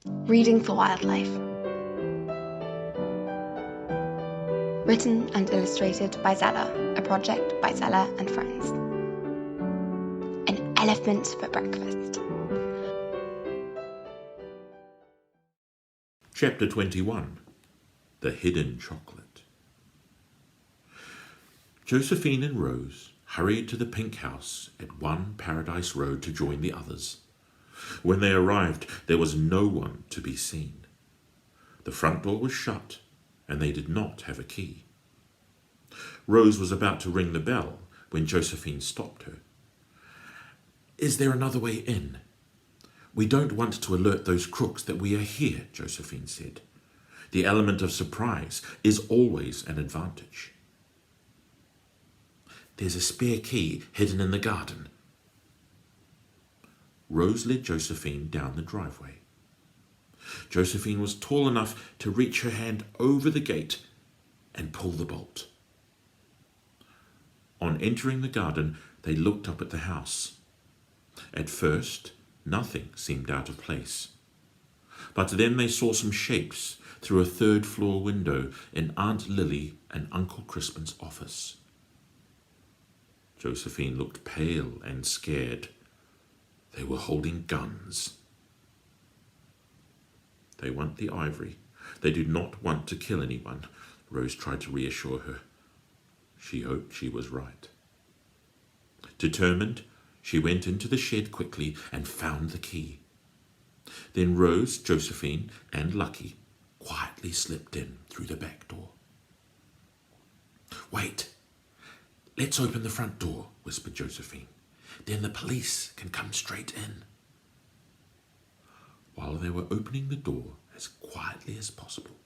Reading for Wildlife. Written and illustrated by Zella, a project by Zella and Friends. An elephant for breakfast. Chapter 21. The Hidden Chocolate. Josephine and Rose hurried to the pink house at 1 Paradise Road to join the others. When they arrived, there was no one to be seen. The front door was shut, and they did not have a key. Rose was about to ring the bell when Josephine stopped her. "Is there another way in? We don't want to alert those crooks that we are here," Josephine said. "The element of surprise is always an advantage." "There's a spare key hidden in the garden." Rose led Josephine down the driveway. Josephine was tall enough to reach her hand over the gate and pull the bolt. On entering the garden, they looked up at the house. At first, nothing seemed out of place. But then they saw some shapes through a third-floor window in Aunt Lily and Uncle Crispin's office. Josephine looked pale and scared. They were holding guns. "They want the ivory. They do not want to kill anyone," Rose tried to reassure her. She hoped she was right. Determined, she went into the shed quickly and found the key. Then Rose, Josephine, and Lucky quietly slipped in through the back door. "Wait, let's open the front door," whispered Josephine. "Then the police can come straight in." While they were opening the door as quietly as possible,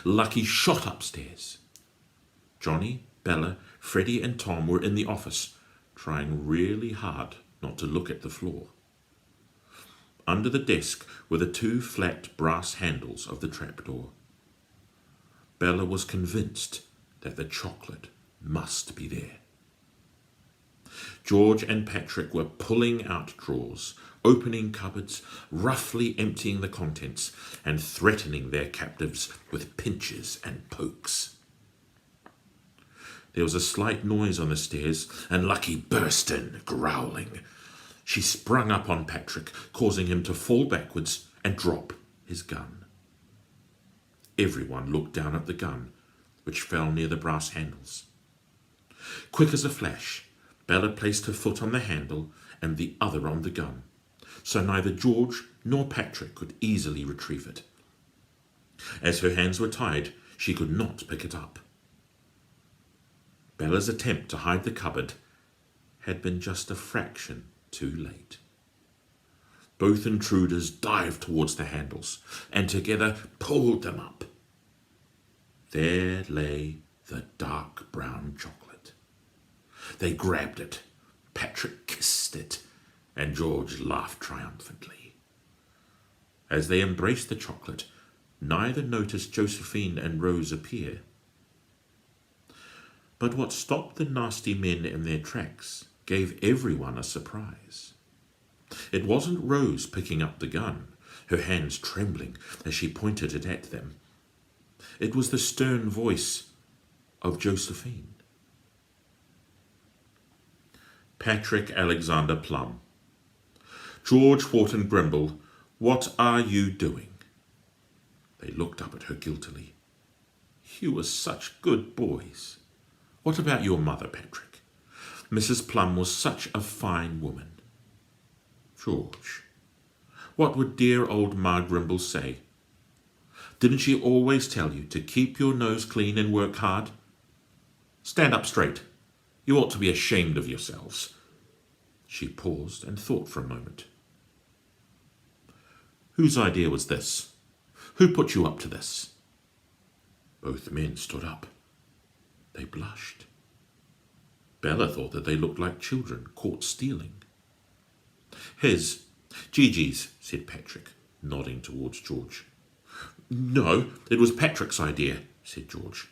Lucky shot upstairs. Johnny, Bella, Freddie, and Tom were in the office, trying really hard not to look at the floor. Under the desk were the 2 flat brass handles of the trapdoor. Bella was convinced that the chocolate must be there. George and Patrick were pulling out drawers, opening cupboards, roughly emptying the contents, and threatening their captives with pinches and pokes. There was a slight noise on the stairs, and Lucky burst in, growling. She sprung up on Patrick, causing him to fall backwards and drop his gun. Everyone looked down at the gun, which fell near the brass handles. Quick as a flash, Bella placed her foot on the handle and the other on the gun, so neither George nor Patrick could easily retrieve it. As her hands were tied, she could not pick it up. Bella's attempt to hide the cupboard had been just a fraction too late. Both intruders dived towards the handles and together pulled them up. There lay the dark brown chocolate. They grabbed it, Patrick kissed it, and George laughed triumphantly. As they embraced the chocolate, neither noticed Josephine and Rose appear. But what stopped the nasty men in their tracks gave everyone a surprise. It wasn't Rose picking up the gun, her hands trembling as she pointed it at them. It was the stern voice of Josephine. Patrick Alexander Plum. "George Wharton Grimble, what are you doing?" They looked up at her guiltily. "You were such good boys. What about your mother, Patrick? Mrs. Plum was such a fine woman." "George, what would dear old Ma Grimble say? Didn't she always tell you to keep your nose clean and work hard? Stand up straight. You ought to be ashamed of yourselves." She paused and thought for a moment. "Whose idea was this? Who put you up to this?" Both men stood up. They blushed. Bella thought that they looked like children caught stealing. "His, Gigi's," said Patrick, nodding towards George. "No, it was Patrick's idea," said George.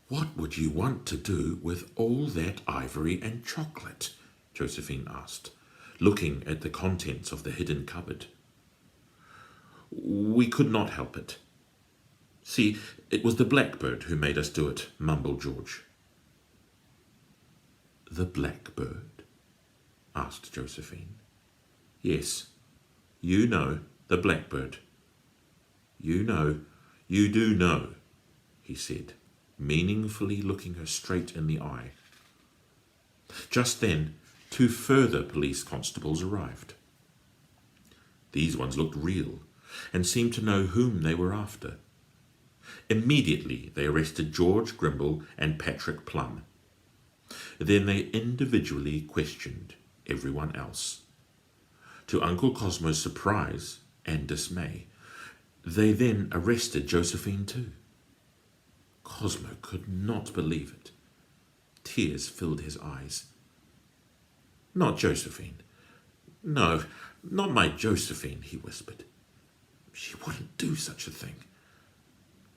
"What would you want to do with all that ivory and chocolate?" Josephine asked, looking at the contents of the hidden cupboard. We could not help it. See, it was the blackbird who made us do it, mumbled George. The blackbird? Asked Josephine. Yes, you know, the blackbird. You know, you do know, he said, meaningfully looking her straight in the eye. Just then, 2 further police constables arrived. These ones looked real and seemed to know whom they were after. Immediately, they arrested George Grimble and Patrick Plum. Then they individually questioned everyone else. To Uncle Cosmo's surprise and dismay, they then arrested Josephine too. Cosmo could not believe it. Tears filled his eyes. Not Josephine. No, not my Josephine, he whispered. She wouldn't do such a thing.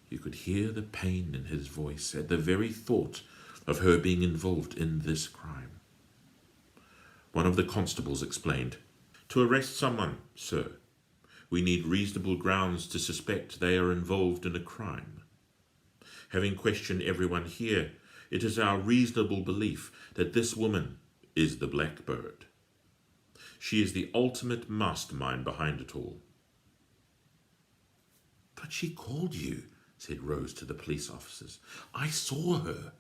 You could hear the pain in his voice at the very thought of her being involved in this crime. One of the constables explained, To arrest someone, sir, we need reasonable grounds to suspect they are involved in a crime. Having questioned everyone here, it is our reasonable belief that this woman is the blackbird. She is the ultimate mastermind behind it all. But she called you, said Rose to the police officers. I saw her.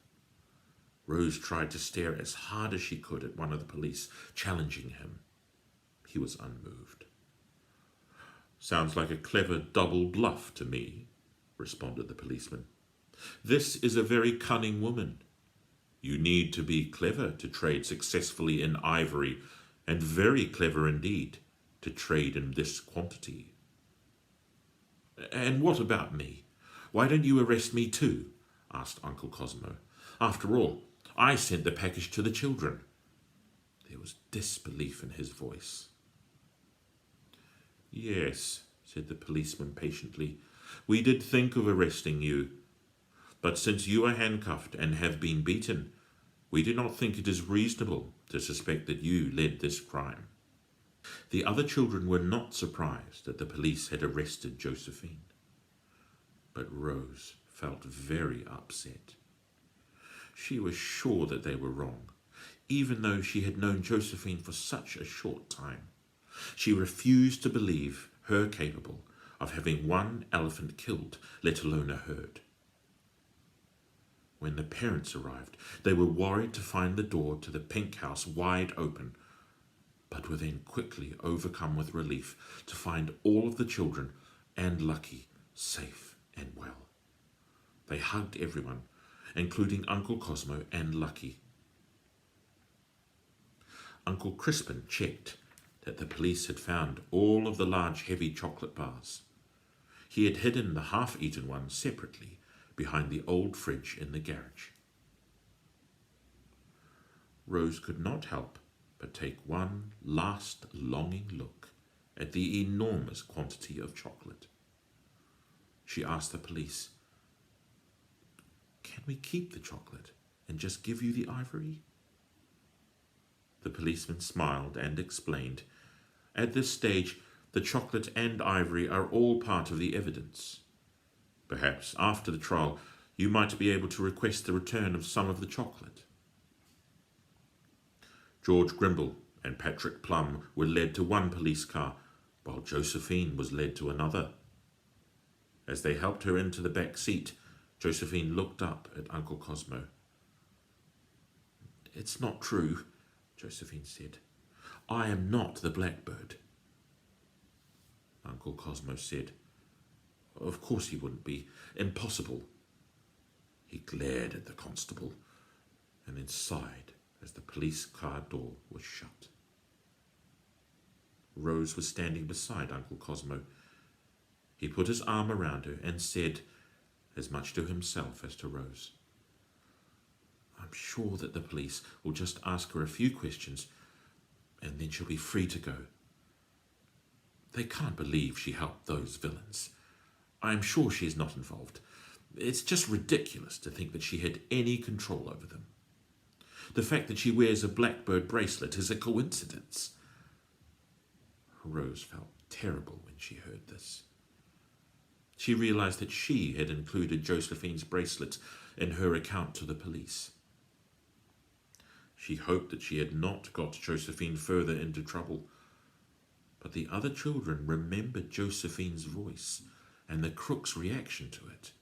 Rose tried to stare as hard as she could at one of the police, challenging him. He was unmoved. Sounds like a clever double bluff to me, responded the policeman. This is a very cunning woman. You need to be clever to trade successfully in ivory, and very clever indeed to trade in this quantity. And what about me? Why don't you arrest me too? Asked Uncle Cosmo. After all, I sent the package to the children. There was disbelief in his voice. Yes, said the policeman patiently, we did think of arresting you. But since you are handcuffed and have been beaten, we do not think it is reasonable to suspect that you led this crime. The other children were not surprised that the police had arrested Josephine. But Rose felt very upset. She was sure that they were wrong, even though she had known Josephine for such a short time. She refused to believe her capable of having one elephant killed, let alone a herd. When the parents arrived, they were worried to find the door to the pink house wide open, but were then quickly overcome with relief to find all of the children and Lucky safe and well. They hugged everyone, including Uncle Cosmo and Lucky. Uncle Crispin checked that the police had found all of the large heavy chocolate bars. He had hidden the half-eaten ones separately behind the old fridge in the garage. Rose could not help but take one last longing look at the enormous quantity of chocolate. She asked the police, Can we keep the chocolate and just give you the ivory? The policeman smiled and explained, At this stage, the chocolate and ivory are all part of the evidence. Perhaps after the trial, you might be able to request the return of some of the chocolate. George Grimble and Patrick Plum were led to one police car, while Josephine was led to another. As they helped her into the back seat, Josephine looked up at Uncle Cosmo. It's not true, Josephine said. I am not the blackbird. Uncle Cosmo said, Of course he wouldn't be. Impossible. He glared at the constable and then sighed as the police car door was shut. Rose was standing beside Uncle Cosmo. He put his arm around her and said, as much to himself as to Rose, I'm sure that the police will just ask her a few questions and then she'll be free to go. They can't believe she helped those villains. I'm sure she is not involved. It's just ridiculous to think that she had any control over them. The fact that she wears a blackbird bracelet is a coincidence. Rose felt terrible when she heard this. She realized that she had included Josephine's bracelet in her account to the police. She hoped that she had not got Josephine further into trouble, but the other children remembered Josephine's voice and the crook's reaction to it.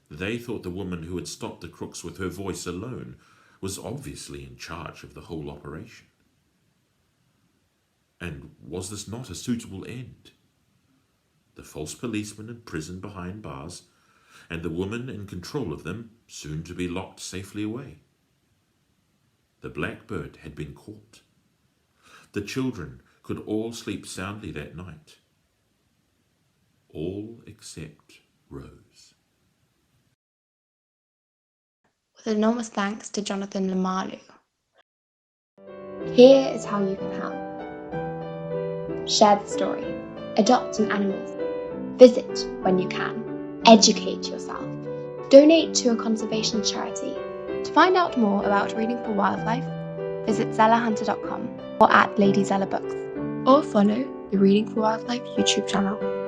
They thought the woman who had stopped the crooks with her voice alone was obviously in charge of the whole operation. And was this not a suitable end? The false policeman imprisoned behind bars, and the woman in control of them soon to be locked safely away. The blackbird had been caught. The children could all sleep soundly that night. All except Rose. With enormous thanks to Jonathan Lemalu. Here is how you can help. Share the story. Adopt an animal. Visit when you can. Educate yourself. Donate to a conservation charity. To find out more about Reading for Wildlife, visit zellahunter.com or at Lady Zella Books, or follow the Reading for Wildlife YouTube channel.